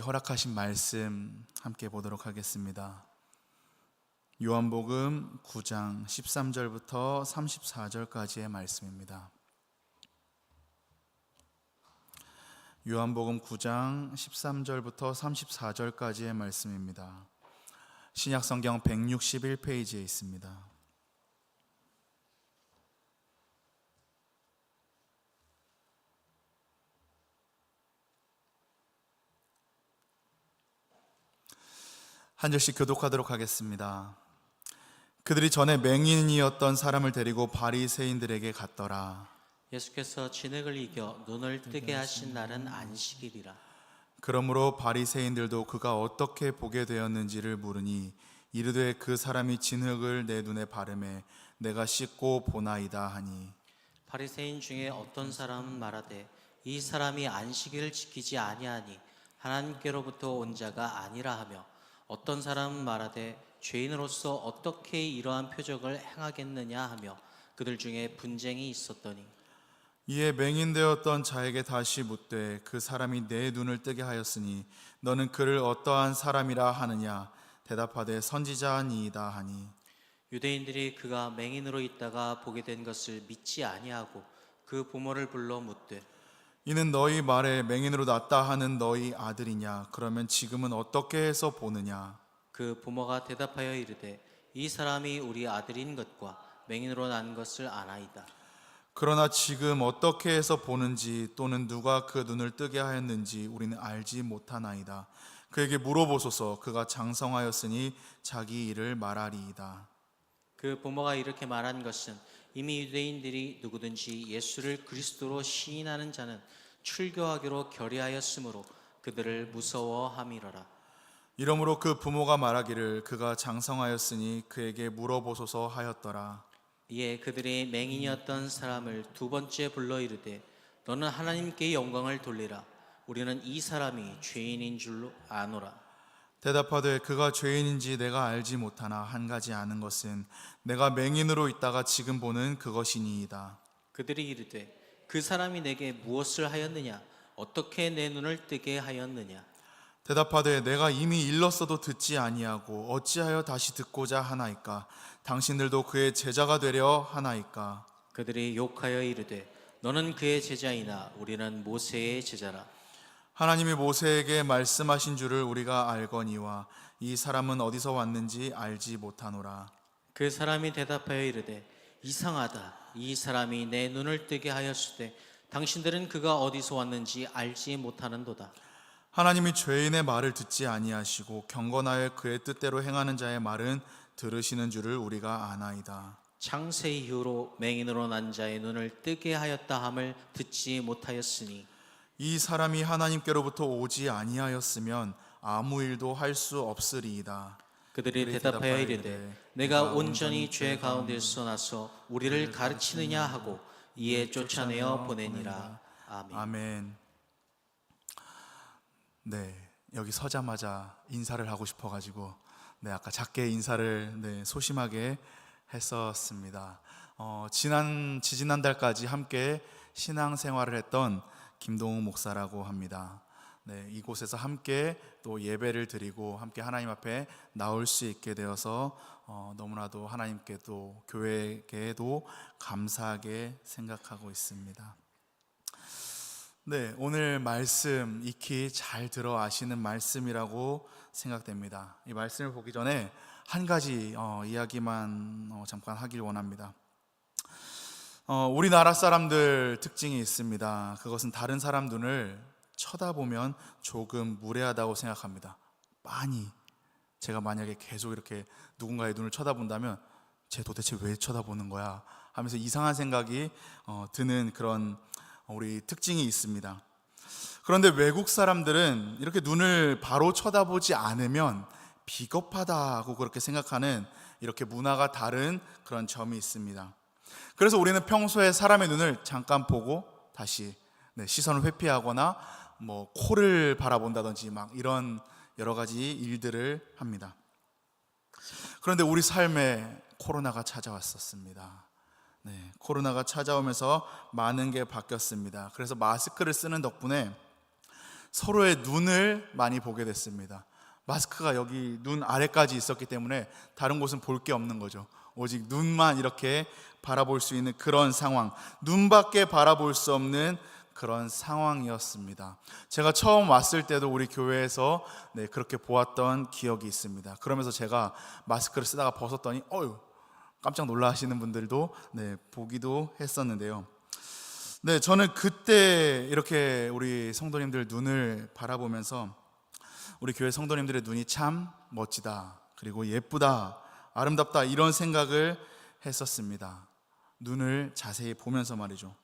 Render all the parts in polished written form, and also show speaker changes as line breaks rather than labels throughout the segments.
허락하신 말씀 함께 보도록 하겠습니다. 요한복음 9장 13절부터 34절까지의 말씀입니다. 요한복음 9장 13절부터 34절까지의 말씀입니다. 신약성경 161페이지에 있습니다. 한 절씩 교독하도록 하겠습니다. 그들이 전에 맹인이었던 사람을 데리고 바리새인들에게 갔더라.
예수께서 진흙을 이겨 눈을 뜨게 하신 날은 안식일이라.
그러므로 바리새인들도 그가 어떻게 보게 되었는지를 물으니 이르되 그 사람이 진흙을 내 눈에 바르매 내가 씻고 보나이다 하니,
바리새인 중에 어떤 사람은 말하되 이 사람이 안식일을 지키지 아니하니 하나님께로부터 온 자가 아니라 하며, 어떤 사람은 말하되 죄인으로서 어떻게 이러한 표적을 행하겠느냐 하며 그들 중에 분쟁이 있었더니,
이에 맹인되었던 자에게 다시 묻되 그 사람이 내 눈을 뜨게 하였으니 너는 그를 어떠한 사람이라 하느냐? 대답하되 선지자니이다 하니,
유대인들이 그가 맹인으로 있다가 보게 된 것을 믿지 아니하고 그 부모를 불러 묻되,
이는 너희 말에 맹인으로 났다 하는 너희 아들이냐? 그러면 지금은 어떻게 해서 보느냐?
그 부모가 대답하여 이르되 이 사람이 우리 아들인 것과 맹인으로 난 것을 아나이다.
그러나 지금 어떻게 해서 보는지 또는 누가 그 눈을 뜨게 하였는지 우리는 알지 못하나이다. 그에게 물어보소서. 그가 장성하였으니 자기 일을 말하리이다.
그 부모가 이렇게 말한 것은 이미 유대인들이 누구든지 예수를 그리스도로 시인하는 자는 출교하기로 결의하였으므로 그들을 무서워함이로라.
이러므로 그 부모가 말하기를 그가 장성하였으니 그에게 물어보소서 하였더라.
이에 그들이 맹인이었던 사람을 두 번째 불러 이르되 너는 하나님께 영광을 돌리라. 우리는 이 사람이 죄인인 줄로 아노라.
대답하되 그가 죄인인지 내가 알지 못하나 한 가지 아는 것은 내가 맹인으로 있다가 지금 보는 그것이니이다.
그들이 이르되 그 사람이 내게 무엇을 하였느냐? 어떻게 내 눈을 뜨게 하였느냐?
대답하되 내가 이미 일렀어도 듣지 아니하고 어찌하여 다시 듣고자 하나이까? 당신들도 그의 제자가 되려 하나이까?
그들이 욕하여 이르되 너는 그의 제자이나 우리는 모세의 제자라.
하나님이 모세에게 말씀하신 줄을 우리가 알거니와 이 사람은 어디서 왔는지 알지 못하노라.
그 사람이 대답하여 이르되 이상하다. 이 사람이 내 눈을 뜨게 하였으되 당신들은 그가 어디서 왔는지 알지 못하는도다.
하나님이 죄인의 말을 듣지 아니하시고 경건하여 그의 뜻대로 행하는 자의 말은 들으시는 줄을 우리가 아나이다.
창세 이후로 맹인으로 난 자의 눈을 뜨게 하였다 함을 듣지 못하였으니
이 사람이 하나님께로부터 오지 아니하였으면 아무 일도 할 수 없으리이다.
그들이 대답하여 이르되 내가 온전히 죄 가운데서 나서 우리를 가르치느냐 하고 이에 쫓아내어 보내니라. 아멘.
아멘. 네, 여기 서자마자 인사를 하고 싶어가지고 아까 작게 인사를 소심하게 했었습니다. 지지난달까지 함께 신앙생활을 했던 김동욱 목사라고 합니다. 이곳에서 함께 또 예배를 드리고 함께 하나님 앞에 나올 수 있게 되어서 너무나도 하나님께 또 교회에게도 감사하게 생각하고 있습니다. 오늘 말씀 익히 잘 들어 아시는 말씀이라고 생각됩니다. 이 말씀을 보기 전에 한 가지 이야기만 잠깐 하길 원합니다. 우리나라 사람들 특징이 있습니다. 그것은 다른 사람 눈을 쳐다보면 조금 무례하다고 생각합니다. 제가 만약에 계속 이렇게 누군가의 눈을 쳐다본다면 쟤 도대체 왜 쳐다보는 거야 하면서 이상한 생각이 드는 그런 우리 특징이 있습니다. 그런데 외국 사람들은 이렇게 눈을 바로 쳐다보지 않으면 비겁하다고 그렇게 생각하는 이렇게 문화가 다른 그런 점이 있습니다. 그래서 우리는 평소에 사람의 눈을 잠깐 보고 다시 시선을 회피하거나 코를 바라본다든지 이런 여러 가지 일들을 합니다. 그런데 우리 삶에 코로나가 찾아왔었습니다. 코로나가 찾아오면서 많은 게 바뀌었습니다. 그래서 마스크를 쓰는 덕분에 서로의 눈을 많이 보게 됐습니다. 마스크가 여기 눈 아래까지 있었기 때문에 다른 곳은 볼 게 없는 거죠. 오직 눈만 이렇게 바라볼 수 있는 그런 상황, 눈밖에 바라볼 수 없는 그런 상황이었습니다. 제가 처음 왔을 때도 우리 교회에서 그렇게 보았던 기억이 있습니다. 그러면서 제가 마스크를 쓰다가 벗었더니 깜짝 놀라시는 분들도 보기도 했었는데요. 저는 그때 이렇게 우리 성도님들 눈을 바라보면서 우리 교회 성도님들의 눈이 참 멋지다, 그리고 예쁘다, 아름답다, 이런 생각을 했었습니다. 눈을 자세히 보면서 말이죠.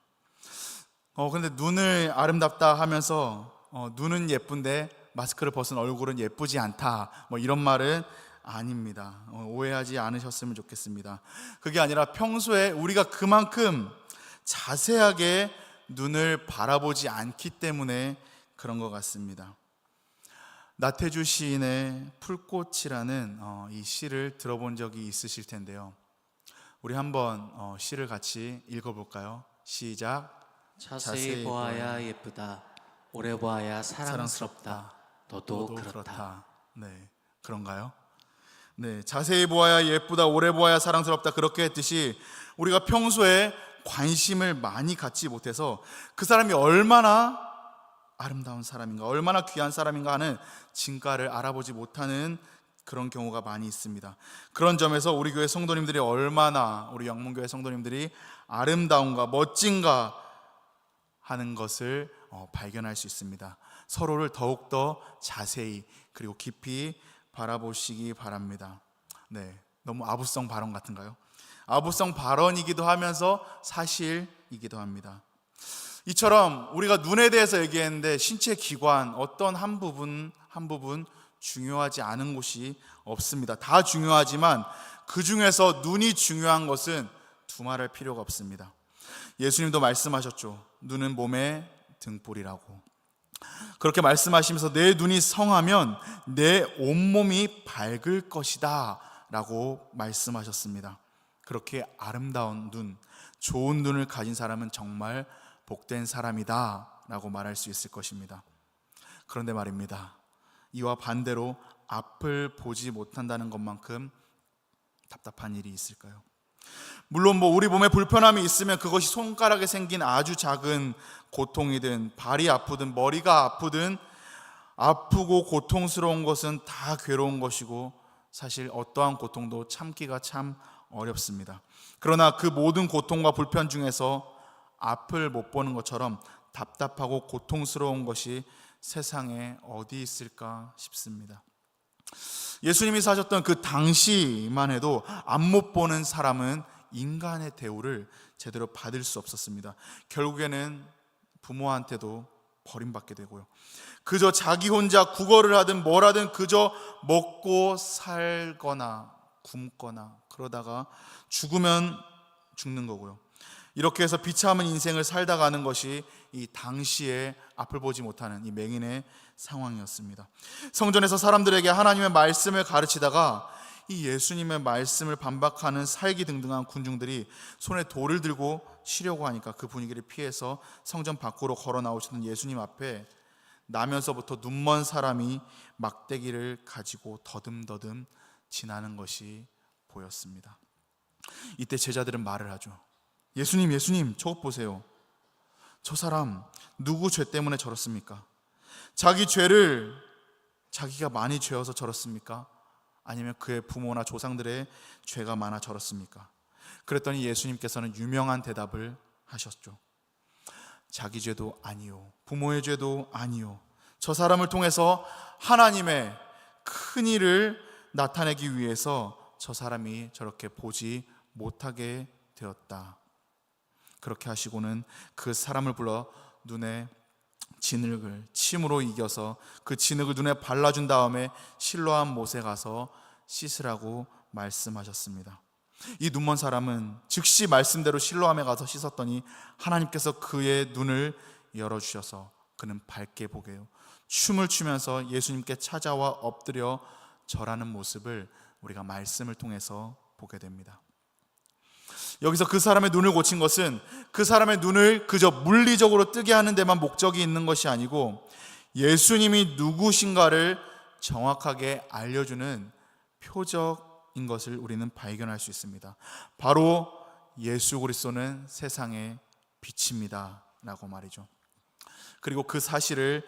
근데 눈을 아름답다 하면서 눈은 예쁜데 마스크를 벗은 얼굴은 예쁘지 않다, 이런 말은 아닙니다. 오해하지 않으셨으면 좋겠습니다. 그게 아니라 평소에 우리가 그만큼 자세하게 눈을 바라보지 않기 때문에 그런 것 같습니다. 나태주 시인의 풀꽃이라는 이 시를 들어본 적이 있으실 텐데요. 우리 한번 시를 같이 읽어볼까요? 시작.
자세히 보아야 예쁘다, 오래 보아야 사랑스럽다, 너도 그렇다.
그런가요? 자세히 보아야 예쁘다, 오래 보아야 사랑스럽다, 그렇게 했듯이 우리가 평소에 관심을 많이 갖지 못해서 그 사람이 얼마나 아름다운 사람인가, 얼마나 귀한 사람인가 하는 진가를 알아보지 못하는 그런 경우가 많이 있습니다. 그런 점에서 우리 교회 성도님들이 얼마나, 우리 영문교회 성도님들이 아름다운가, 멋진가 하는 것을 발견할 수 있습니다. 서로를 더욱더 자세히 그리고 깊이 바라보시기 바랍니다. 너무 아부성 발언 같은가요? 아부성 발언이기도 하면서 사실이기도 합니다. 이처럼 우리가 눈에 대해서 얘기했는데 신체 기관 어떤 한 부분 중요하지 않은 곳이 없습니다. 다 중요하지만 그 중에서 눈이 중요한 것은 두말할 필요가 없습니다. 예수님도 말씀하셨죠. 눈은 몸의 등불이라고. 그렇게 말씀하시면서 내 눈이 성하면 내 온몸이 밝을 것이다 라고 말씀하셨습니다. 그렇게 아름다운 눈, 좋은 눈을 가진 사람은 정말 복된 사람이다 라고 말할 수 있을 것입니다. 그런데 말입니다, 이와 반대로 앞을 보지 못한다는 것만큼 답답한 일이 있을까요? 물론 우리 몸에 불편함이 있으면 그것이 손가락에 생긴 아주 작은 고통이든 발이 아프든 머리가 아프든 아프고 고통스러운 것은 다 괴로운 것이고 사실 어떠한 고통도 참기가 참 어렵습니다. 그러나 그 모든 고통과 불편 중에서 앞을 못 보는 것처럼 답답하고 고통스러운 것이 세상에 어디 있을까 싶습니다. 예수님이 사셨던 그 당시만 해도 앞 못 보는 사람은 인간의 대우를 제대로 받을 수 없었습니다. 결국에는 부모한테도 버림받게 되고요. 그저 자기 혼자 구걸을 하든 뭘 하든 그저 먹고 살거나 굶거나 그러다가 죽으면 죽는 거고요. 이렇게 해서 비참한 인생을 살다 가는 것이 이 당시에 앞을 보지 못하는 이 맹인의 상황이었습니다. 성전에서 사람들에게 하나님의 말씀을 가르치다가 이 예수님의 말씀을 반박하는 살기등등한 군중들이 손에 돌을 들고 치려고 하니까 그 분위기를 피해서 성전 밖으로 걸어 나오시는 예수님 앞에 나면서부터 눈먼 사람이 막대기를 가지고 더듬더듬 지나는 것이 보였습니다. 이때 제자들은 말을 하죠. 예수님, 저것 보세요. 저 사람 누구 죄 때문에 저렇습니까? 자기 죄를 자기가 많이 죄어서 저렇습니까? 아니면 그의 부모나 조상들의 죄가 많아 저렇습니까? 그랬더니 예수님께서는 유명한 대답을 하셨죠. 자기 죄도 아니요, 부모의 죄도 아니요, 저 사람을 통해서 하나님의 큰 일을 나타내기 위해서 저 사람이 저렇게 보지 못하게 되었다. 그렇게 하시고는 그 사람을 불러 눈에 진흙을 침으로 이겨서 그 진흙을 눈에 발라준 다음에 실로암 못에 가서 씻으라고 말씀하셨습니다. 이 눈먼 사람은 즉시 말씀대로 실로암에 가서 씻었더니 하나님께서 그의 눈을 열어주셔서 그는 밝게 보게요, 춤을 추면서 예수님께 찾아와 엎드려 절하는 모습을 우리가 말씀을 통해서 보게 됩니다. 여기서 그 사람의 눈을 고친 것은 그 사람의 눈을 그저 물리적으로 뜨게 하는 데만 목적이 있는 것이 아니고 예수님이 누구신가를 정확하게 알려주는 표적인 것을 우리는 발견할 수 있습니다. 바로 예수 그리스도는 세상의 빛입니다 라고 말이죠. 그리고 그 사실을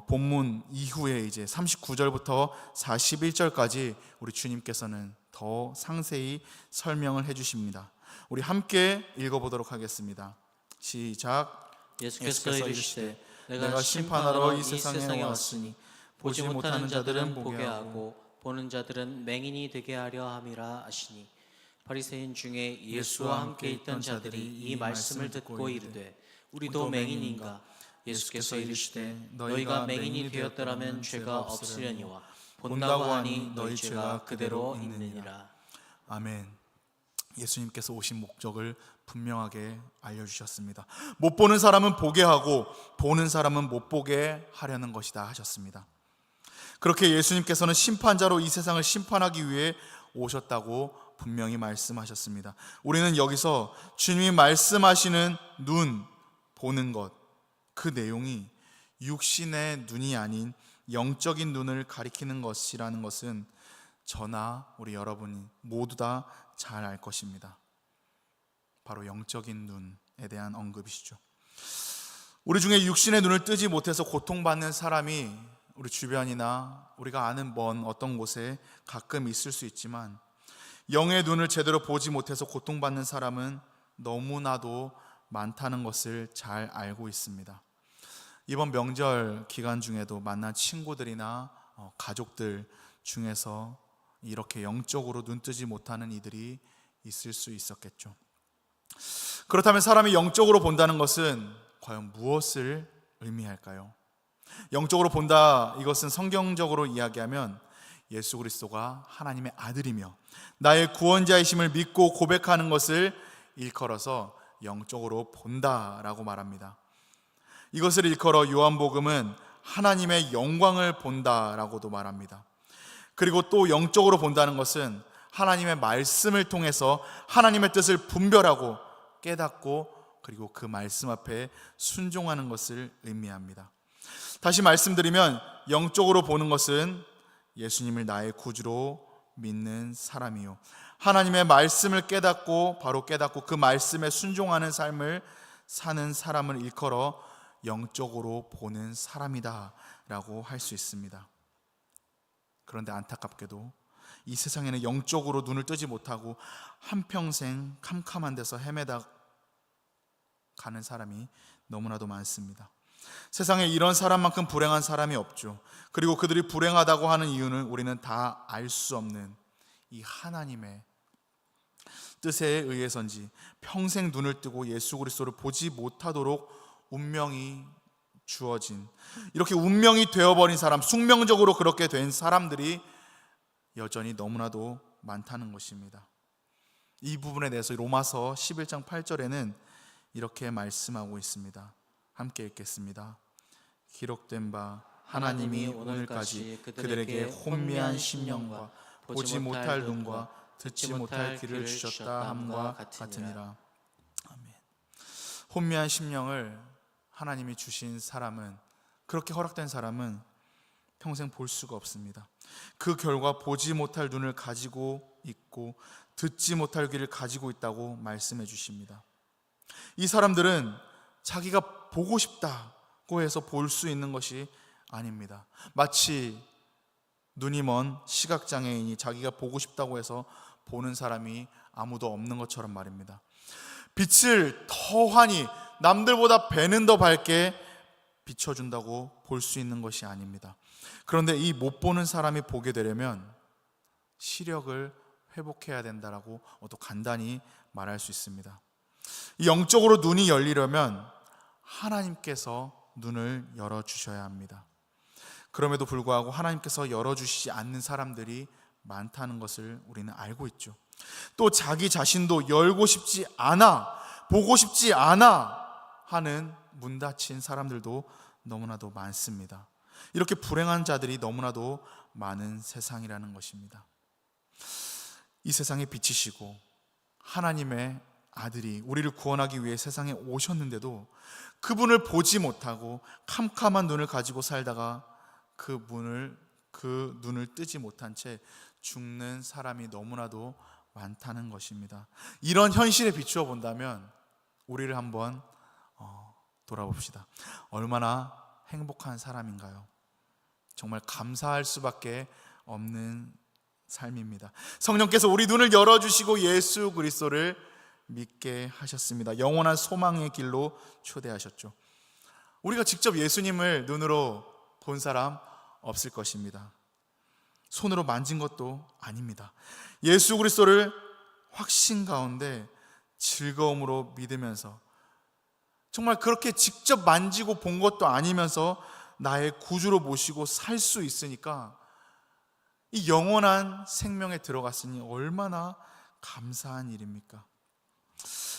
본문 이후에 이제 39절부터 41절까지 우리 주님께서는 더 상세히 설명을 해주십니다. 우리 함께 읽어보도록 하겠습니다. 시작.
예수께서 이르시되 내가 심판하러 이 세상에 왔으니 보지 못하는 자들은 보게 하고 보는 자들은 맹인이 되게 하려 함이라 하시니, 바리새인 중에 예수와 함께 있던 자들이 이 말씀을 듣고 이르되 우리도 맹인인가? 예수께서 이르시되 너희가 맹인이 되었더라면 죄가 없으려니와 본다고 하니 너희 죄가 그대로 있느니라.
아멘. 예수님께서 오신 목적을 분명하게 알려주셨습니다. 못 보는 사람은 보게 하고 보는 사람은 못 보게 하려는 것이다 하셨습니다. 그렇게 예수님께서는 심판자로 이 세상을 심판하기 위해 오셨다고 분명히 말씀하셨습니다. 우리는 여기서 주님이 말씀하시는 눈, 보는 것, 그 내용이 육신의 눈이 아닌 영적인 눈을 가리키는 것이라는 것은 저나 우리 여러분이 모두 다 잘 알 것입니다. 바로 영적인 눈에 대한 언급이시죠. 우리 중에 육신의 눈을 뜨지 못해서 고통받는 사람이 우리 주변이나 우리가 아는 먼 어떤 곳에 가끔 있을 수 있지만, 영의 눈을 제대로 보지 못해서 고통받는 사람은 너무나도 많다는 것을 잘 알고 있습니다. 이번 명절 기간 중에도 만난 친구들이나 가족들 중에서 이렇게 영적으로 눈 뜨지 못하는 이들이 있을 수 있었겠죠. 그렇다면 사람이 영적으로 본다는 것은 과연 무엇을 의미할까요? 영적으로 본다, 이것은 성경적으로 이야기하면 예수 그리스도가 하나님의 아들이며 나의 구원자이심을 믿고 고백하는 것을 일컬어서 영적으로 본다라고 말합니다. 이것을 일컬어 요한복음은 하나님의 영광을 본다라고도 말합니다. 그리고 또 영적으로 본다는 것은 하나님의 말씀을 통해서 하나님의 뜻을 분별하고 깨닫고 그리고 그 말씀 앞에 순종하는 것을 의미합니다. 다시 말씀드리면 영적으로 보는 것은 예수님을 나의 구주로 믿는 사람이요, 하나님의 말씀을 깨닫고 바로 깨닫고 그 말씀에 순종하는 삶을 사는 사람을 일컬어 영적으로 보는 사람이다 라고 할 수 있습니다. 그런데 안타깝게도 이 세상에는 영적으로 눈을 뜨지 못하고 한평생 캄캄한 데서 헤매다 가는 사람이 너무나도 많습니다. 세상에 이런 사람만큼 불행한 사람이 없죠. 그리고 그들이 불행하다고 하는 이유는 우리는 다 알 수 없는 이 하나님의 뜻에 의해서인지 평생 눈을 뜨고 예수 그리스도를 보지 못하도록 운명이 주어진, 이렇게 운명이 되어버린 사람, 숙명적으로 그렇게 된 사람들이 여전히 너무나도 많다는 것입니다. 이 부분에 대해서 로마서 11장 8절에는 이렇게 말씀하고 있습니다. 함께 읽겠습니다. 기록된 바 하나님이 오늘까지 그들에게 혼미한 심령과 보지 못할 눈과 듣지 못할 귀를 주셨다 함과 같으니라. 아멘. 혼미한 심령을 하나님이 주신 사람은, 그렇게 허락된 사람은 평생 볼 수가 없습니다. 그 결과 보지 못할 눈을 가지고 있고 듣지 못할 귀를 가지고 있다고 말씀해 주십니다. 이 사람들은 자기가 보고 싶다고 해서 볼 수 있는 것이 아닙니다. 마치 눈이 먼 시각장애인이 자기가 보고 싶다고 해서 보는 사람이 아무도 없는 것처럼 말입니다. 빛을 더 환히 남들보다 배는 더 밝게 비춰준다고 볼 수 있는 것이 아닙니다. 그런데 이 못 보는 사람이 보게 되려면 시력을 회복해야 된다라고 또 간단히 말할 수 있습니다. 이 영적으로 눈이 열리려면 하나님께서 눈을 열어주셔야 합니다. 그럼에도 불구하고 하나님께서 열어주시지 않는 사람들이 많다는 것을 우리는 알고 있죠. 또 자기 자신도 열고 싶지 않아, 보고 싶지 않아 하는 문 닫힌 사람들도 너무나도 많습니다. 이렇게 불행한 자들이 너무나도 많은 세상이라는 것입니다. 이 세상의 빛이시고 하나님의 아들이 우리를 구원하기 위해 세상에 오셨는데도 그분을 보지 못하고 캄캄한 눈을 가지고 살다가 그 눈을 뜨지 못한 채 죽는 사람이 너무나도 많다는 것입니다. 이런 현실에 비추어 본다면 우리를 한번 돌아봅시다. 얼마나 행복한 사람인가요? 정말 감사할 수밖에 없는 삶입니다. 성령께서 우리 눈을 열어주시고 예수 그리스도를 믿게 하셨습니다. 영원한 소망의 길로 초대하셨죠. 우리가 직접 예수님을 눈으로 본 사람 없을 것입니다. 손으로 만진 것도 아닙니다. 예수 그리스도를 확신 가운데 즐거움으로 믿으면서, 정말 그렇게 직접 만지고 본 것도 아니면서 나의 구주로 모시고 살 수 있으니까 이 영원한 생명에 들어갔으니 얼마나 감사한 일입니까?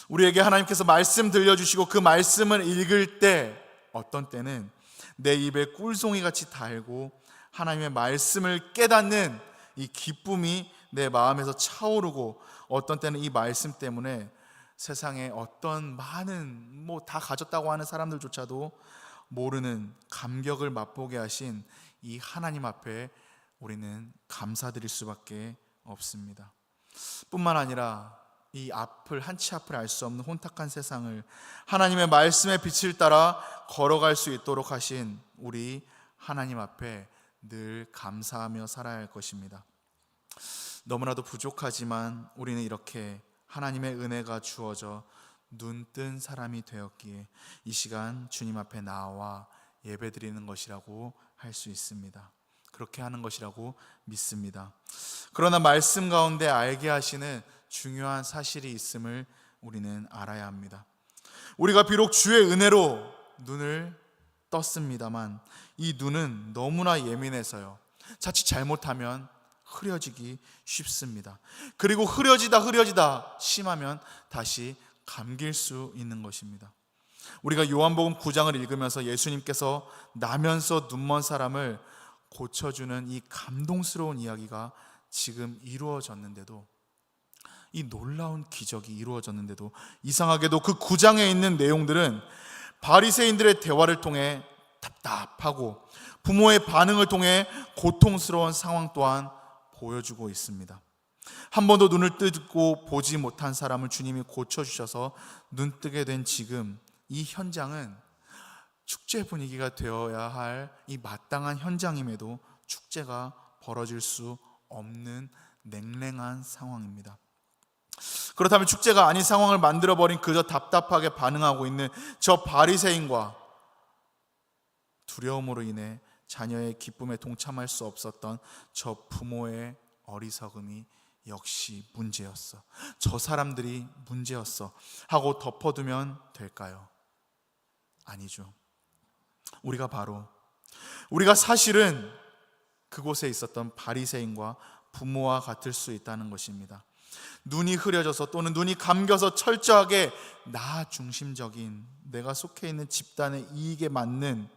우리에게 하나님께서 말씀 들려주시고 그 말씀을 읽을 때, 어떤 때는 내 입에 꿀송이 같이 달고 하나님의 말씀을 깨닫는 이 기쁨이 내 마음에서 차오르고, 어떤 때는 이 말씀 때문에 세상에 어떤 많은 다 가졌다고 하는 사람들조차도 모르는 감격을 맛보게 하신 이 하나님 앞에 우리는 감사드릴 수밖에 없습니다. 뿐만 아니라 이 한치 앞을 알 수 없는 혼탁한 세상을 하나님의 말씀의 빛을 따라 걸어갈 수 있도록 하신 우리 하나님 앞에 늘 감사하며 살아야 할 것입니다. 너무나도 부족하지만 우리는 이렇게 하나님의 은혜가 주어져 눈뜬 사람이 되었기에 이 시간 주님 앞에 나와 예배드리는 것이라고 할 수 있습니다. 그렇게 하는 것이라고 믿습니다. 그러나 말씀 가운데 알게 하시는 중요한 사실이 있음을 우리는 알아야 합니다. 우리가 비록 주의 은혜로 눈을 떴습니다만 이 눈은 너무나 예민해서요, 자칫 잘못하면 흐려지기 쉽습니다. 그리고 흐려지다 심하면 다시 감길 수 있는 것입니다. 우리가 요한복음 9장을 읽으면서 예수님께서 나면서 눈먼 사람을 고쳐주는 이 감동스러운 이야기가 지금 이루어졌는데도, 이 놀라운 기적이 이루어졌는데도 이상하게도 그 9장에 있는 내용들은 바리새인들의 대화를 통해 답답하고 부모의 반응을 통해 고통스러운 상황 또한 보여주고 있습니다. 한 번도 눈을 뜨고 보지 못한 사람을 주님이 고쳐주셔서 눈뜨게 된 지금, 이 현장은 축제 분위기가 되어야 할 이 마땅한 현장임에도 축제가 벌어질 수 없는 냉랭한 상황입니다. 그렇다면 축제가 아닌 상황을 만들어버린 그저 답답하게 반응하고 있는 저 바리새인과 두려움으로 인해 자녀의 기쁨에 동참할 수 없었던 저 부모의 어리석음이 역시 문제였어, 저 사람들이 문제였어 하고 덮어두면 될까요? 아니죠. 우리가 사실은 그곳에 있었던 바리새인과 부모와 같을 수 있다는 것입니다. 눈이 흐려져서 또는 눈이 감겨서 철저하게 나 중심적인, 내가 속해 있는 집단의 이익에 맞는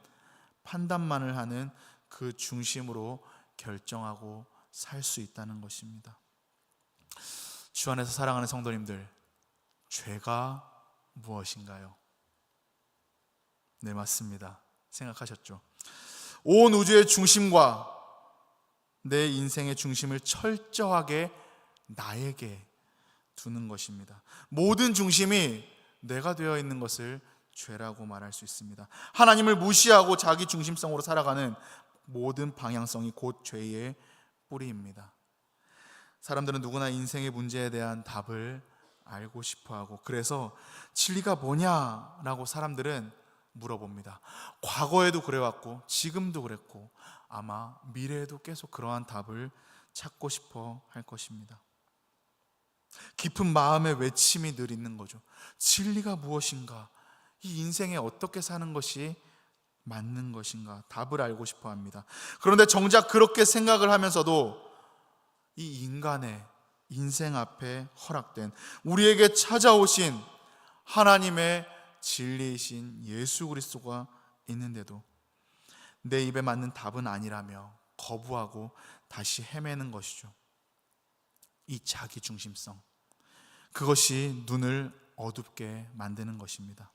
판단만을 하는 그 중심으로 결정하고 살 수 있다는 것입니다. 주 안에서 사랑하는 성도님들, 죄가 무엇인가요? 네, 맞습니다. 생각하셨죠? 온 우주의 중심과 내 인생의 중심을 철저하게 나에게 두는 것입니다. 모든 중심이 내가 되어 있는 것을 죄라고 말할 수 있습니다. 하나님을 무시하고 자기 중심성으로 살아가는 모든 방향성이 곧 죄의 뿌리입니다. 사람들은 누구나 인생의 문제에 대한 답을 알고 싶어하고, 그래서 진리가 뭐냐라고 사람들은 물어봅니다. 과거에도 그래왔고 지금도 그랬고 아마 미래에도 계속 그러한 답을 찾고 싶어 할 것입니다. 깊은 마음의 외침이 늘 있는 거죠. 진리가 무엇인가? 이 인생에 어떻게 사는 것이 맞는 것인가? 답을 알고 싶어 합니다. 그런데 정작 그렇게 생각을 하면서도 이 인간의 인생 앞에 허락된, 우리에게 찾아오신 하나님의 진리이신 예수 그리스도가 있는데도 내 입에 맞는 답은 아니라며 거부하고 다시 헤매는 것이죠. 이 자기 중심성, 그것이 눈을 어둡게 만드는 것입니다.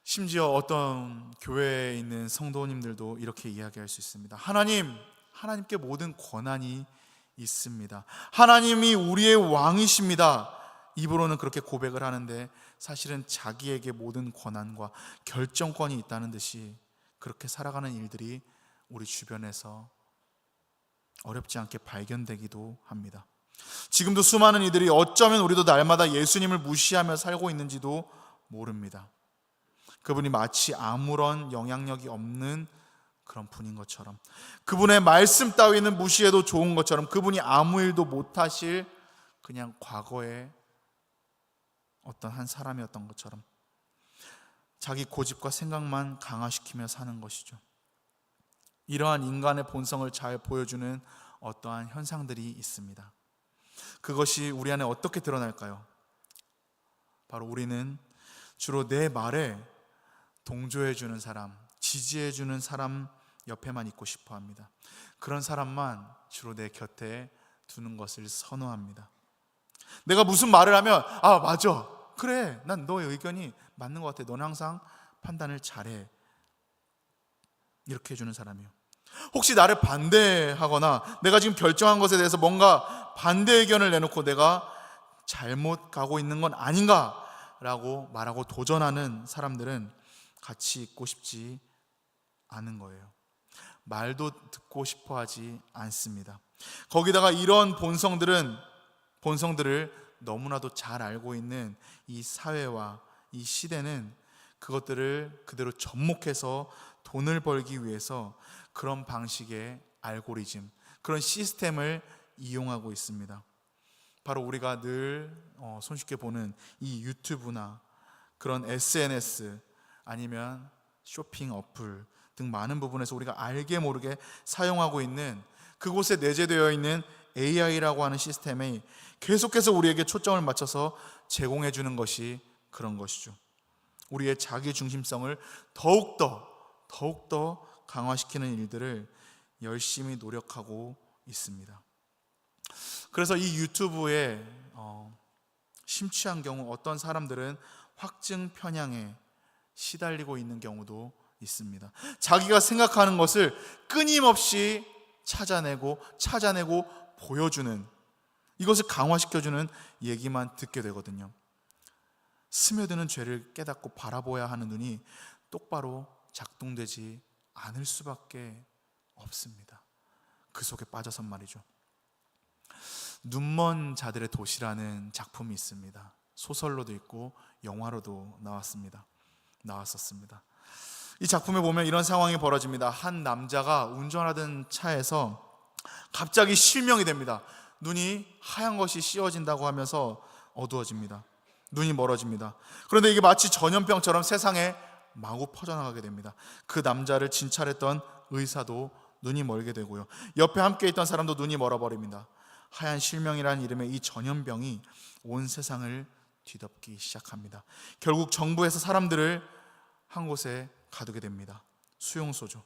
심지어 어떤 교회에 있는 성도님들도 이렇게 이야기할 수 있습니다. 하나님께 모든 권한이 있습니다. 하나님이 우리의 왕이십니다. 입으로는 그렇게 고백을 하는데 사실은 자기에게 모든 권한과 결정권이 있다는 듯이 그렇게 살아가는 일들이 우리 주변에서 어렵지 않게 발견되기도 합니다. 지금도 수많은 이들이 어쩌면 우리도 날마다 예수님을 무시하며 살고 있는지도 모릅니다. 그분이 마치 아무런 영향력이 없는 그런 분인 것처럼, 그분의 말씀 따위는 무시해도 좋은 것처럼, 그분이 아무 일도 못하실 그냥 과거의 어떤 한 사람이었던 것처럼 자기 고집과 생각만 강화시키며 사는 것이죠. 이러한 인간의 본성을 잘 보여주는 어떠한 현상들이 있습니다. 그것이 우리 안에 어떻게 드러날까요? 바로 우리는 주로 내 말에 동조해주는 사람, 지지해주는 사람 옆에만 있고 싶어 합니다. 그런 사람만 주로 내 곁에 두는 것을 선호합니다. 내가 무슨 말을 하면 맞아, 그래, 난 너의 의견이 맞는 것 같아, 너는 항상 판단을 잘해, 이렇게 해주는 사람이요. 혹시 나를 반대하거나 내가 지금 결정한 것에 대해서 뭔가 반대 의견을 내놓고 내가 잘못 가고 있는 건 아닌가 라고 말하고 도전하는 사람들은 같이 있고 싶지 않은 거예요. 말도 듣고 싶어 하지 않습니다. 거기다가 이런 본성들을 너무나도 잘 알고 있는 이 사회와 이 시대는 그것들을 그대로 접목해서 돈을 벌기 위해서 그런 방식의 알고리즘, 그런 시스템을 이용하고 있습니다. 바로 우리가 늘 손쉽게 보는 이 유튜브나 그런 SNS 아니면 쇼핑 어플 등 많은 부분에서 우리가 알게 모르게 사용하고 있는 그곳에 내재되어 있는 AI라고 하는 시스템이 계속해서 우리에게 초점을 맞춰서 제공해 주는 것이 그런 것이죠. 우리의 자기 중심성을 더욱더 강화시키는 일들을 열심히 노력하고 있습니다. 그래서 이 유튜브에 심취한 경우 어떤 사람들은 확증 편향에 시달리고 있는 경우도 있습니다. 자기가 생각하는 것을 끊임없이 찾아내고 보여주는, 이것을 강화시켜주는 얘기만 듣게 되거든요. 스며드는 죄를 깨닫고 바라보아야 하는 눈이 똑바로 작동되지 않을 수밖에 없습니다. 그 속에 빠져선 말이죠. 눈먼 자들의 도시라는 작품이 있습니다. 소설로도 있고 영화로도 나왔었습니다. 이 작품에 보면 이런 상황이 벌어집니다. 한 남자가 운전하던 차에서 갑자기 실명이 됩니다. 눈이 하얀 것이 씌워진다고 하면서 어두워집니다. 눈이 멀어집니다. 그런데 이게 마치 전염병처럼 세상에 마구 퍼져나가게 됩니다. 그 남자를 진찰했던 의사도 눈이 멀게 되고요. 옆에 함께 있던 사람도 눈이 멀어버립니다. 하얀 실명이라는 이름의 이 전염병이 온 세상을 뒤덮기 시작합니다. 결국 정부에서 사람들을 한 곳에 가두게 됩니다. 수용소죠.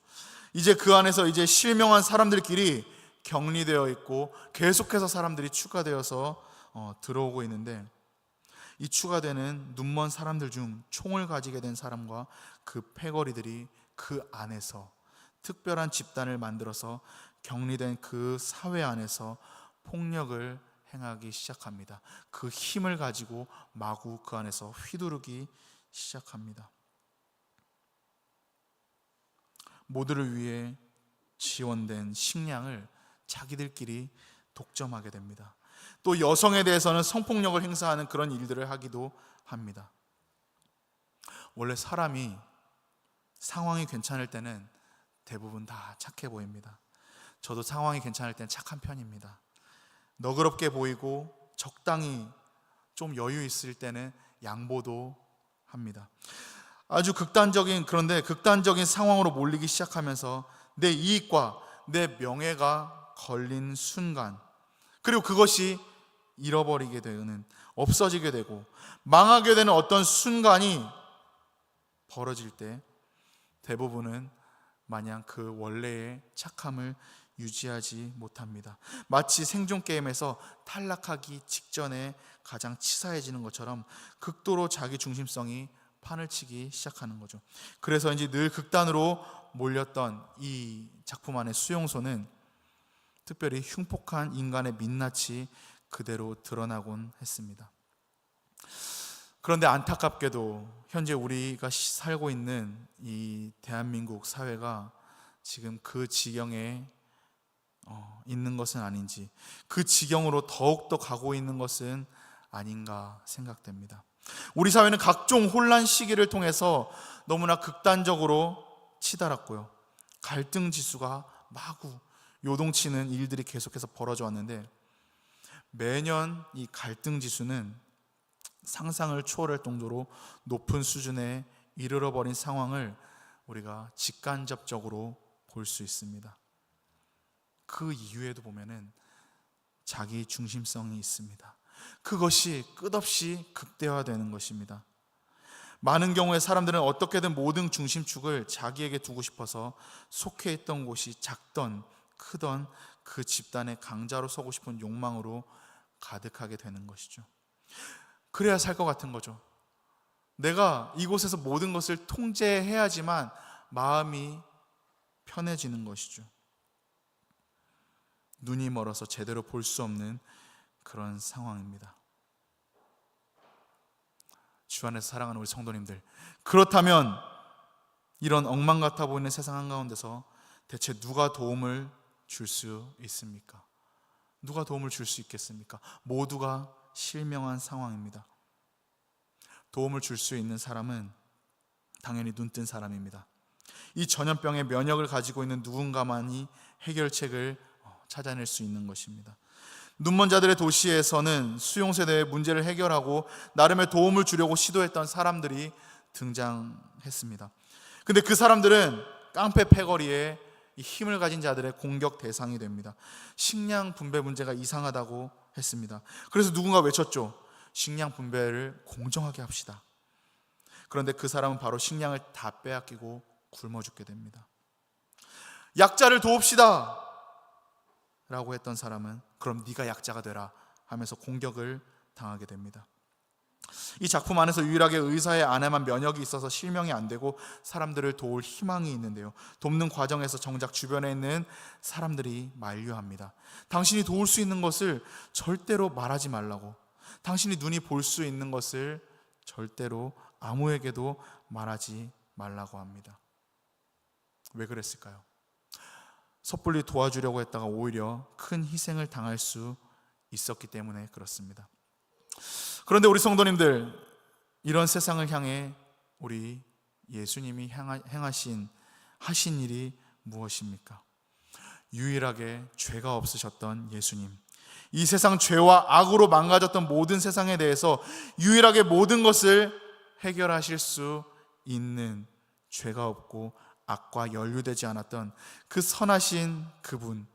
이제 그 안에서 이제 실명한 사람들끼리 격리되어 있고 계속해서 사람들이 추가되어서 들어오고 있는데, 이 추가되는 눈먼 사람들 중 총을 가지게 된 사람과 그 패거리들이 그 안에서 특별한 집단을 만들어서 격리된 그 사회 안에서 폭력을 행하기 시작합니다. 그 힘을 가지고 마구 그 안에서 휘두르기 시작합니다. 모두를 위해 지원된 식량을 자기들끼리 독점하게 됩니다. 또 여성에 대해서는 성폭력을 행사하는 그런 일들을 하기도 합니다. 원래 사람이 상황이 괜찮을 때는 대부분 다 착해 보입니다. 저도 상황이 괜찮을 때는 착한 편입니다. 너그럽게 보이고 적당히 좀 여유 있을 때는 양보도 합니다. 아주 극단적인 상황으로 몰리기 시작하면서 내 이익과 내 명예가 걸린 순간, 그리고 그것이 잃어버리게 되는, 없어지게 되고 망하게 되는 어떤 순간이 벌어질 때 대부분은 마냥 그 원래의 착함을 유지하지 못합니다. 마치 생존 게임에서 탈락하기 직전에 가장 치사해지는 것처럼 극도로 자기 중심성이 판을 치기 시작하는 거죠. 그래서인지 늘 극단으로 몰렸던 이 작품 안의 수용소는 특별히 흉폭한 인간의 민낯이 그대로 드러나곤 했습니다. 그런데 안타깝게도 현재 우리가 살고 있는 이 대한민국 사회가 지금 그 지경에 있는 것은 아닌지, 그 지경으로 더욱더 가고 있는 것은 아닌가 생각됩니다. 우리 사회는 각종 혼란 시기를 통해서 너무나 극단적으로 치달았고요. 갈등 지수가 마구 요동치는 일들이 계속해서 벌어져 왔는데, 매년 이 갈등 지수는 상상을 초월할 정도로 높은 수준에 이르러 버린 상황을 우리가 직간접적으로 볼 수 있습니다. 그 이유에도 보면은 자기 중심성이 있습니다. 그것이 끝없이 극대화되는 것입니다. 많은 경우에 사람들은 어떻게든 모든 중심축을 자기에게 두고 싶어서 속해 있던 곳이 작던 크던 그 집단의 강자로 서고 싶은 욕망으로 가득하게 되는 것이죠. 그래야 살 것 같은 거죠. 내가 이곳에서 모든 것을 통제해야지만 마음이 편해지는 것이죠. 눈이 멀어서 제대로 볼 수 없는 그런 상황입니다. 주 안에서 사랑하는 우리 성도님들, 그렇다면 이런 엉망 같아 보이는 세상 한가운데서 대체 누가 도움을 줄 수 있습니까? 누가 도움을 줄 수 있겠습니까? 모두가 실명한 상황입니다. 도움을 줄 수 있는 사람은 당연히 눈뜬 사람입니다. 이 전염병의 면역을 가지고 있는 누군가만이 해결책을 찾아낼 수 있는 것입니다. 눈먼 자들의 도시에서는 수용소에 대해 문제를 해결하고 나름의 도움을 주려고 시도했던 사람들이 등장했습니다. 근데 그 사람들은 깡패 패거리에 이 힘을 가진 자들의 공격 대상이 됩니다. 식량 분배 문제가 이상하다고 했습니다. 그래서 누군가 외쳤죠. 식량 분배를 공정하게 합시다. 그런데 그 사람은 바로 식량을 다 빼앗기고 굶어 죽게 됩니다. 약자를 도웁시다 라고 했던 사람은 그럼 네가 약자가 되라 하면서 공격을 당하게 됩니다. 이 작품 안에서 유일하게 의사의 아내만 면역이 있어서 실명이 안 되고 사람들을 도울 희망이 있는데요, 돕는 과정에서 정작 주변에 있는 사람들이 만류합니다. 당신이 도울 수 있는 것을 절대로 말하지 말라고, 당신이 눈이 볼 수 있는 것을 절대로 아무에게도 말하지 말라고 합니다. 왜 그랬을까요? 섣불리 도와주려고 했다가 오히려 큰 희생을 당할 수 있었기 때문에 그렇습니다. 그런데 우리 성도님들, 이런 세상을 향해 우리 예수님이 하신 일이 무엇입니까? 유일하게 죄가 없으셨던 예수님, 이 세상 죄와 악으로 망가졌던 모든 세상에 대해서 유일하게 모든 것을 해결하실 수 있는, 죄가 없고 악과 연루되지 않았던 그 선하신 그분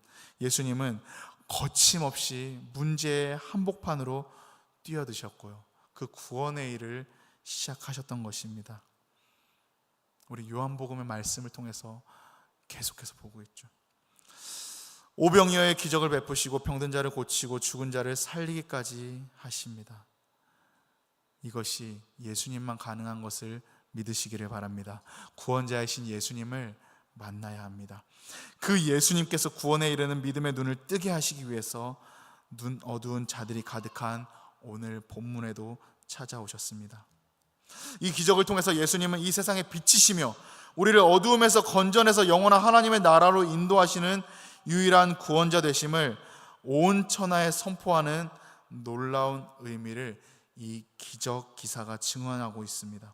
예수님은 거침없이 문제의 한복판으로 뛰어드셨고요, 그 구원의 일을 시작하셨던 것입니다. 우리 요한복음의 말씀을 통해서 계속해서 보고 있죠. 오병이어의 기적을 베푸시고 병든 자를 고치고 죽은 자를 살리기까지 하십니다. 이것이 예수님만 가능한 것을 믿으시기를 바랍니다. 구원자이신 예수님을 만나야 합니다. 그 예수님께서 구원에 이르는 믿음의 눈을 뜨게 하시기 위해서 눈 어두운 자들이 가득한 오늘 본문에도 찾아오셨습니다. 이 기적을 통해서 예수님은 이 세상의 빛이시며 우리를 어두움에서 건져내서 영원한 하나님의 나라로 인도하시는 유일한 구원자 되심을 온 천하에 선포하는 놀라운 의미를 이 기적 기사가 증언하고 있습니다.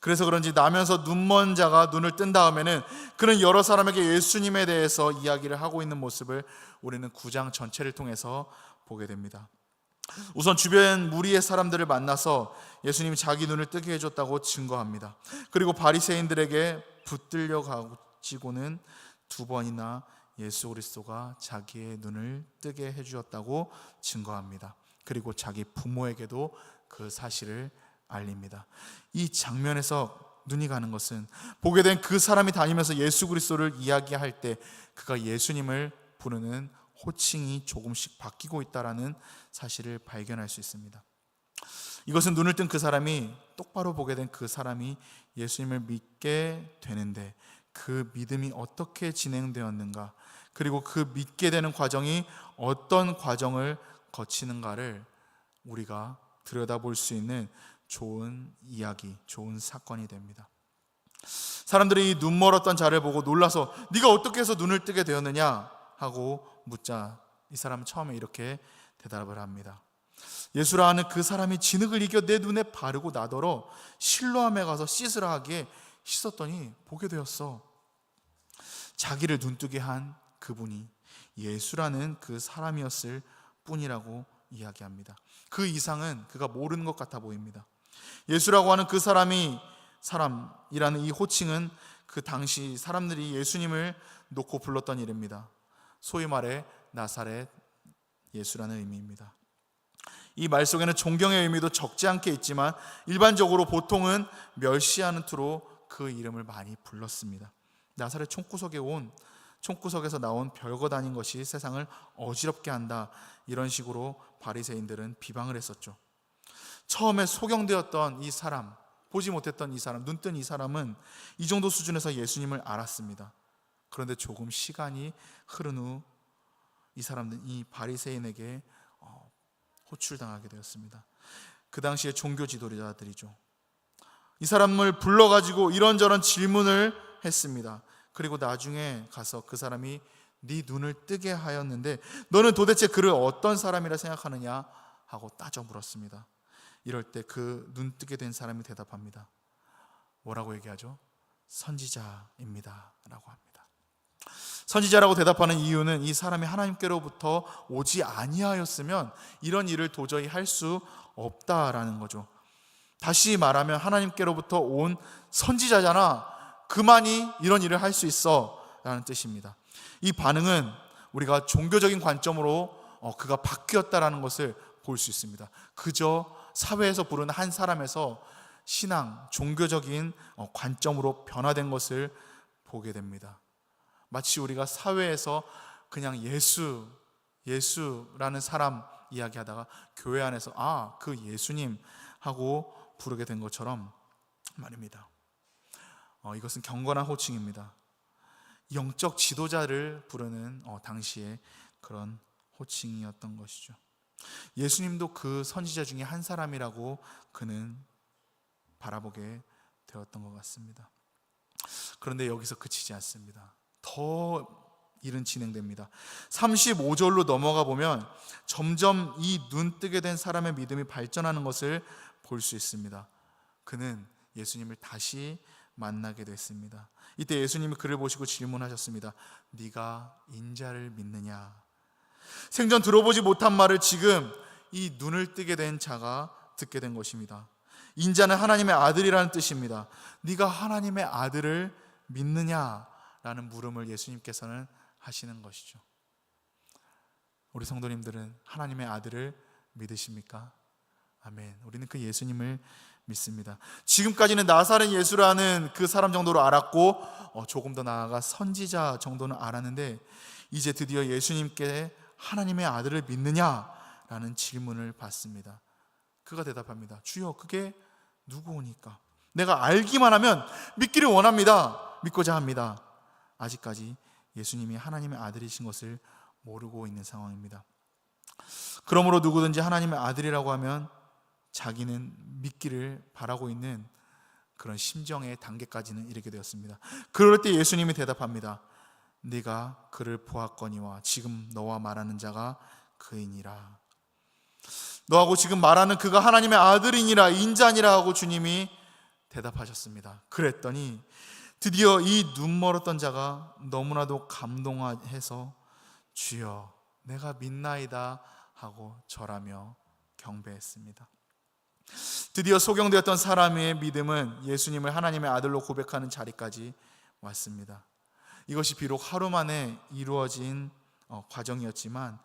그래서 그런지 나면서 눈먼 자가 눈을 뜬 다음에는 그는 여러 사람에게 예수님에 대해서 이야기를 하고 있는 모습을 우리는 9장 전체를 통해서 보게 됩니다. 우선 주변 무리의 사람들을 만나서 예수님이 자기 눈을 뜨게 해줬다고 증거합니다. 그리고 바리새인들에게 붙들려 가지고는 2번이나 예수 그리스도가 자기의 눈을 뜨게 해주었다고 증거합니다. 그리고 자기 부모에게도 그 사실을 알립니다. 이 장면에서 눈이 가는 것은 보게 된 그 사람이 다니면서 예수 그리스도를 이야기할 때 그가 예수님을 부르는 호칭이 조금씩 바뀌고 있다라는 사실을 발견할 수 있습니다. 이것은 눈을 뜬 그 사람이, 똑바로 보게 된 그 사람이 예수님을 믿게 되는데 그 믿음이 어떻게 진행되었는가, 그리고 그 믿게 되는 과정이 어떤 과정을 거치는가를 우리가 들여다볼 수 있는 좋은 이야기, 좋은 사건이 됩니다. 사람들이 이 눈 멀었던 자를 보고 놀라서 네가 어떻게 해서 눈을 뜨게 되었느냐 하고 묻자 이 사람은 처음에 이렇게 대답을 합니다. 예수라 하는 그 사람이 진흙을 이겨 내 눈에 바르고 나더러 실로암에 가서 씻으라 하기에 씻었더니 보게 되었어. 자기를 눈뜨게 한 그분이 예수라는 그 사람이었을 뿐이라고 이야기합니다. 그 이상은 그가 모르는 것 같아 보입니다. 예수라고 하는 그 사람이라는 이 호칭은 그 당시 사람들이 예수님을 놓고 불렀던 이름입니다. 소위 말해 나사렛 예수라는 의미입니다. 이 말 속에는 존경의 의미도 적지 않게 있지만 일반적으로 보통은 멸시하는 투로 그 이름을 많이 불렀습니다. 나사렛 총구석에서 나온 별것 아닌 것이 세상을 어지럽게 한다, 이런 식으로 바리새인들은 비방을 했었죠. 처음에 소경되었던 이 사람, 보지 못했던 이 사람, 눈뜬 이 사람은 이 정도 수준에서 예수님을 알았습니다. 그런데 조금 시간이 흐른 후 이 사람은 이 바리새인에게 호출당하게 되었습니다. 그 당시에 종교 지도자들이죠. 이 사람을 불러가지고 이런저런 질문을 했습니다. 그리고 나중에 가서 그 사람이 네 눈을 뜨게 하였는데 너는 도대체 그를 어떤 사람이라 생각하느냐 하고 따져 물었습니다. 이럴 때 그 눈 뜨게 된 사람이 대답합니다. 뭐라고 얘기하죠? 선지자입니다 라고 합니다. 선지자라고 대답하는 이유는 이 사람이 하나님께로부터 오지 아니하였으면 이런 일을 도저히 할 수 없다라는 거죠. 다시 말하면 하나님께로부터 온 선지자잖아, 그만이 이런 일을 할 수 있어 라는 뜻입니다. 이 반응은 우리가 종교적인 관점으로 그가 바뀌었다라는 것을 볼 수 있습니다. 그저 사회에서 부르는 한 사람에서 신앙, 종교적인 관점으로 변화된 것을 보게 됩니다. 마치 우리가 사회에서 그냥 예수라는 사람 이야기하다가 교회 안에서 그 예수님 하고 부르게 된 것처럼 말입니다. 이것은 경건한 호칭입니다. 영적 지도자를 부르는 당시에 그런 호칭이었던 것이죠. 예수님도 그 선지자 중에 한 사람이라고 그는 바라보게 되었던 것 같습니다. 그런데 여기서 그치지 않습니다. 더 일은 진행됩니다. 35절로 넘어가 보면 점점 이 눈 뜨게 된 사람의 믿음이 발전하는 것을 볼 수 있습니다. 그는 예수님을 다시 만나게 됐습니다. 이때 예수님이 그를 보시고 질문하셨습니다. 네가 인자를 믿느냐? 생전 들어보지 못한 말을 지금 이 눈을 뜨게 된 자가 듣게 된 것입니다. 인자는 하나님의 아들이라는 뜻입니다. 네가 하나님의 아들을 믿느냐라는 물음을 예수님께서는 하시는 것이죠. 우리 성도님들은 하나님의 아들을 믿으십니까? 아멘. 우리는 그 예수님을 믿습니다. 지금까지는 나사렛 예수라는 그 사람 정도로 알았고 조금 더 나아가 선지자 정도는 알았는데 이제 드디어 예수님께 하나님의 아들을 믿느냐라는 질문을 받습니다. 그가 대답합니다. 주여, 그게 누구오니까? 내가 알기만 하면 믿기를 원합니다. 믿고자 합니다. 아직까지 예수님이 하나님의 아들이신 것을 모르고 있는 상황입니다. 그러므로 누구든지 하나님의 아들이라고 하면 자기는 믿기를 바라고 있는 그런 심정의 단계까지는 이르게 되었습니다. 그럴 때 예수님이 대답합니다. 네가 그를 보았거니와 지금 너와 말하는 자가 그이니라. 너하고 지금 말하는 그가 하나님의 아들이니라, 인자니라 하고 주님이 대답하셨습니다. 그랬더니 드디어 이 눈 멀었던 자가 너무나도 감동해서 주여, 내가 믿나이다 하고 절하며 경배했습니다. 드디어 소경되었던 사람의 믿음은 예수님을 하나님의 아들로 고백하는 자리까지 왔습니다. 이것이 비록 하루 만에 이루어진 과정이었지만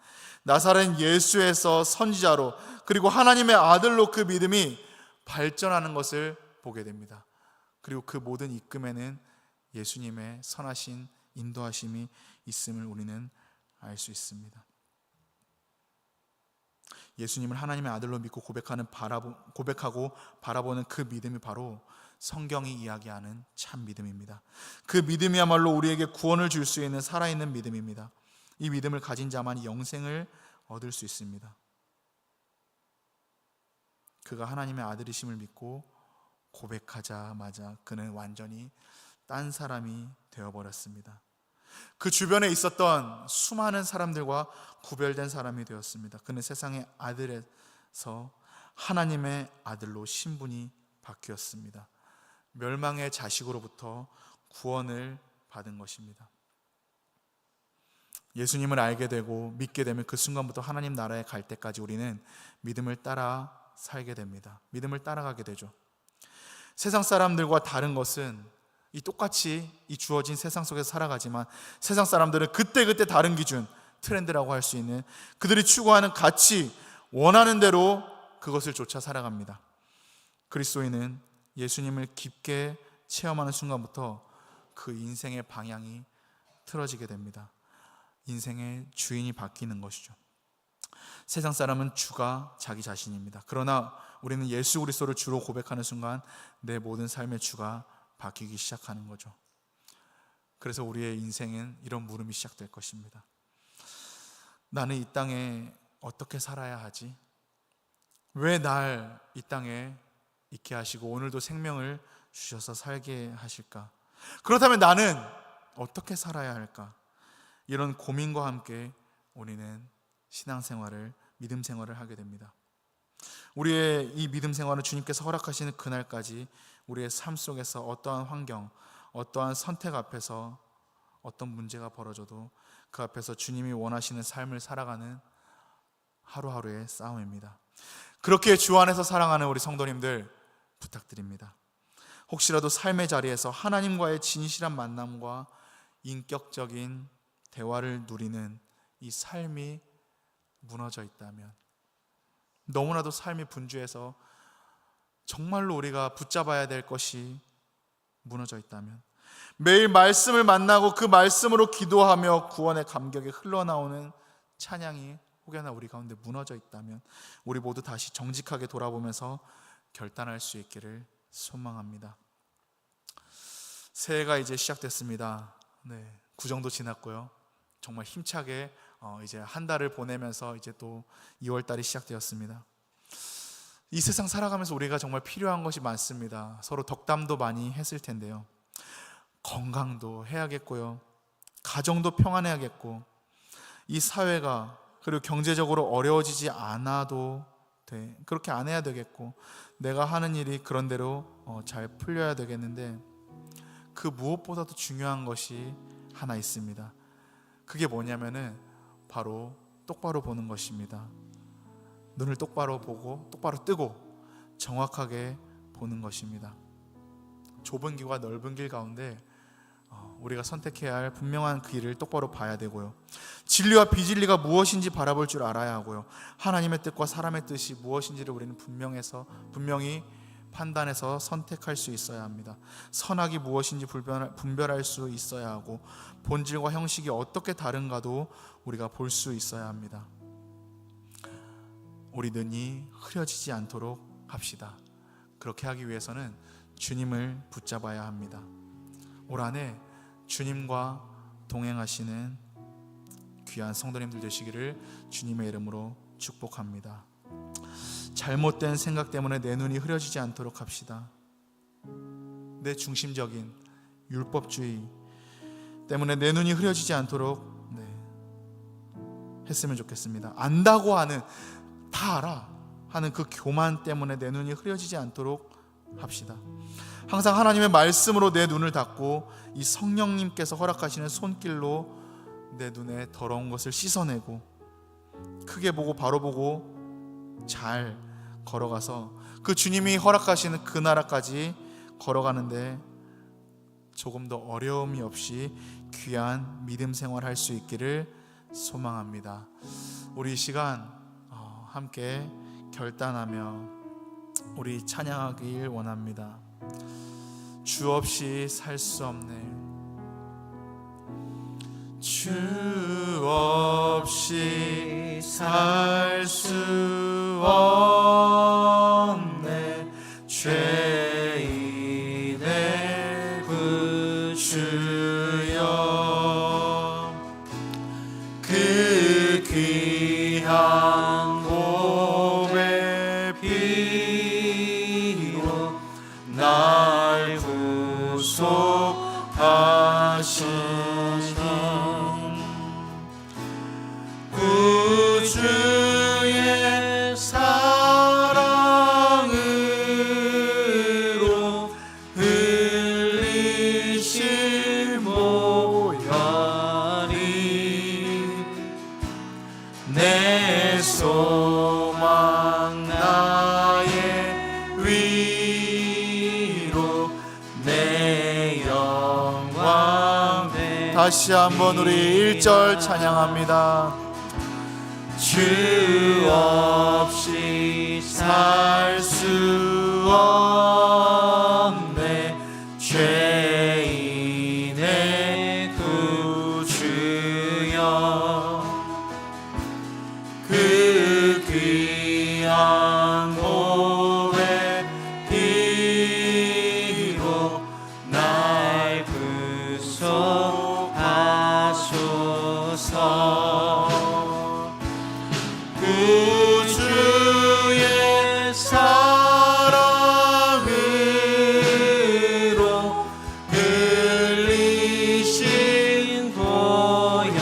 나사렛 예수에서 선지자로 그리고 하나님의 아들로 그 믿음이 발전하는 것을 보게 됩니다. 그리고 그 모든 이끌음에는 예수님의 선하신 인도하심이 있음을 우리는 알 수 있습니다. 예수님을 하나님의 아들로 믿고 고백하고 바라보는 그 믿음이 바로 성경이 이야기하는 참 믿음입니다. 그 믿음이야말로 우리에게 구원을 줄 수 있는 살아있는 믿음입니다. 이 믿음을 가진 자만이 영생을 얻을 수 있습니다. 그가 하나님의 아들이심을 믿고 고백하자마자 그는 완전히 딴 사람이 되어버렸습니다. 그 주변에 있었던 수많은 사람들과 구별된 사람이 되었습니다. 그는 세상의 아들에서 하나님의 아들로 신분이 바뀌었습니다. 멸망의 자식으로부터 구원을 받은 것입니다. 예수님을 알게 되고 믿게 되면 그 순간부터 하나님 나라에 갈 때까지 우리는 믿음을 따라 살게 됩니다. 믿음을 따라가게 되죠. 세상 사람들과 다른 것은 똑같이 이 주어진 세상 속에서 살아가지만 세상 사람들은 그때그때 다른 기준, 트렌드라고 할 수 있는 그들이 추구하는 가치, 원하는 대로 그것을 쫓아 살아갑니다. 그리스도인은 예수님을 깊게 체험하는 순간부터 그 인생의 방향이 틀어지게 됩니다. 인생의 주인이 바뀌는 것이죠. 세상 사람은 주가 자기 자신입니다. 그러나 우리는 예수 그리스도를 주로 고백하는 순간 내 모든 삶의 주가 바뀌기 시작하는 거죠. 그래서 우리의 인생은 이런 물음이 시작될 것입니다. 나는 이 땅에 어떻게 살아야 하지? 왜 날 이 땅에 있게 하시고 오늘도 생명을 주셔서 살게 하실까? 그렇다면 나는 어떻게 살아야 할까? 이런 고민과 함께 우리는 신앙생활을, 믿음 생활을 하게 됩니다. 우리의 이 믿음 생활은 주님께서 허락하시는 그날까지 우리의 삶 속에서 어떠한 환경, 어떠한 선택 앞에서 어떤 문제가 벌어져도 그 앞에서 주님이 원하시는 삶을 살아가는 하루하루의 싸움입니다. 그렇게 주 안에서 사랑하는 우리 성도님들 부탁드립니다. 혹시라도 삶의 자리에서 하나님과의 진실한 만남과 인격적인 대화를 누리는 이 삶이 무너져 있다면, 너무나도 삶이 분주해서 정말로 우리가 붙잡아야 될 것이 무너져 있다면, 매일 말씀을 만나고 그 말씀으로 기도하며 구원의 감격이 흘러나오는 찬양이 혹여나 우리 가운데 무너져 있다면 우리 모두 다시 정직하게 돌아보면서 결단할 수 있기를 소망합니다. 새해가 이제 시작됐습니다. 네, 구정도 지났고요. 정말 힘차게 이제 한 달을 보내면서 이제 또 2월 달이 시작되었습니다. 이 세상 살아가면서 우리가 정말 필요한 것이 많습니다. 서로 덕담도 많이 했을 텐데요. 건강도 해야겠고요. 가정도 평안해야겠고, 이 사회가 그리고 경제적으로 어려워지지 않아도 돼. 그렇게 안 해야 되겠고, 내가 하는 일이 그런대로 잘 풀려야 되겠는데, 그 무엇보다도 중요한 것이 하나 있습니다. 그게 뭐냐면은 바로 똑바로 보는 것입니다. 눈을 똑바로 보고 똑바로 뜨고 정확하게 보는 것입니다. 좁은 길과 넓은 길 가운데 우리가 선택해야 할 분명한 길을 똑바로 봐야 되고요. 진리와 비진리가 무엇인지 바라볼 줄 알아야 하고요. 하나님의 뜻과 사람의 뜻이 무엇인지를 우리는 분명히 판단해서 선택할 수 있어야 합니다. 선악이 무엇인지 분별할 수 있어야 하고, 본질과 형식이 어떻게 다른가도 우리가 볼 수 있어야 합니다. 우리 눈이 흐려지지 않도록 합시다. 그렇게 하기 위해서는 주님을 붙잡아야 합니다. 올 한해 주님과 동행하시는 귀한 성도님들 되시기를 주님의 이름으로 축복합니다. 잘못된 생각 때문에 내 눈이 흐려지지 않도록 합시다. 내 중심적인 율법주의 때문에 내 눈이 흐려지지 않도록 했으면 좋겠습니다. 안다고 하는, 다 알아 하는 그 교만 때문에 내 눈이 흐려지지 않도록 합시다. 항상 하나님의 말씀으로 내 눈을 닫고 이 성령님께서 허락하시는 손길로 내 눈에 더러운 것을 씻어내고 크게 보고 바로 보고 잘 걸어가서 그 주님이 허락하시는 그 나라까지 걸어가는데 조금 더 어려움이 없이 귀한 믿음 생활할 수 있기를 소망합니다. 우리 이 시간 함께 결단하며 우리 찬양하길 원합니다. 주 없이 살 수 없네. 주 없이 살 수 없네. 죄인의 구주여, 그 귀한 몸의 피로 날 구속하시니 구주의 사랑으로 흘리신 보혈이 내 소망 나의 위로 내 영광. 다시 한번 우리 1절 찬양합니다. 주 없이 살 수 없네. 죄인의 구주여, 그 귀한 몸의 피로 날 구속하소서. 구주의 사랑으로 흘리신 보혈이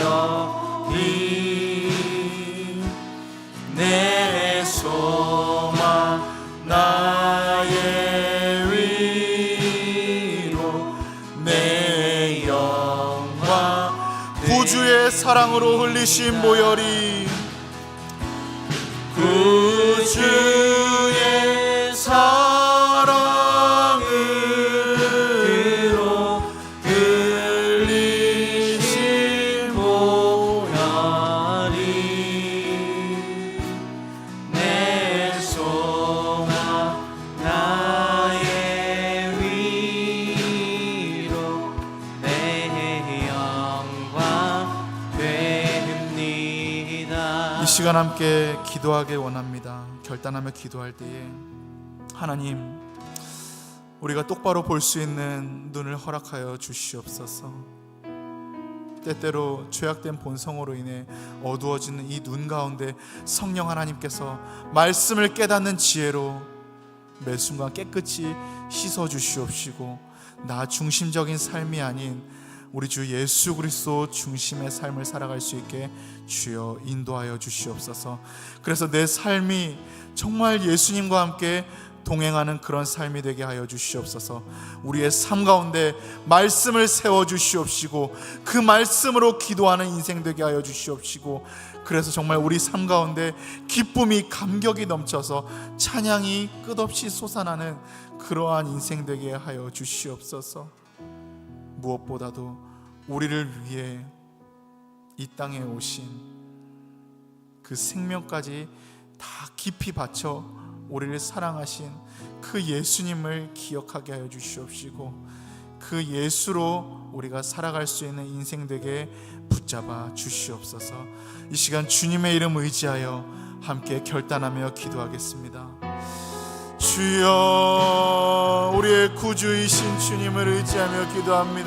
내 소망 나의 위로 내 영광. 구주의 사랑으로 흘리신 보혈이, 구주의 사랑으로 흘리신 보혈이 내 소망 나의 위로 내 영광 됩니다. 이 시간 함께 기도하기 원합니다. 결단하며 기도할 때에 하나님, 우리가 똑바로 볼 수 있는 눈을 허락하여 주시옵소서. 때때로 죄악된 본성으로 인해 어두워지는 이 눈 가운데 성령 하나님께서 말씀을 깨닫는 지혜로 매 순간 깨끗이 씻어 주시옵시고, 나 중심적인 삶이 아닌 우리 주 예수 그리스도 중심의 삶을 살아갈 수 있게 주여 인도하여 주시옵소서. 그래서 내 삶이 정말 예수님과 함께 동행하는 그런 삶이 되게 하여 주시옵소서. 우리의 삶 가운데 말씀을 세워 주시옵시고, 그 말씀으로 기도하는 인생 되게 하여 주시옵시고, 그래서 정말 우리 삶 가운데 기쁨이 감격이 넘쳐서 찬양이 끝없이 솟아나는 그러한 인생 되게 하여 주시옵소서. 무엇보다도 우리를 위해 이 땅에 오신 그 생명까지 다 깊이 바쳐 우리를 사랑하신 그 예수님을 기억하게 하여 주시옵시고, 그 예수로 우리가 살아갈 수 있는 인생 되게 붙잡아 주시옵소서. 이 시간 주님의 이름 의지하여 함께 결단하며 기도하겠습니다. 주여, 우리의 구주이신 주님을 의지하며 기도합니다.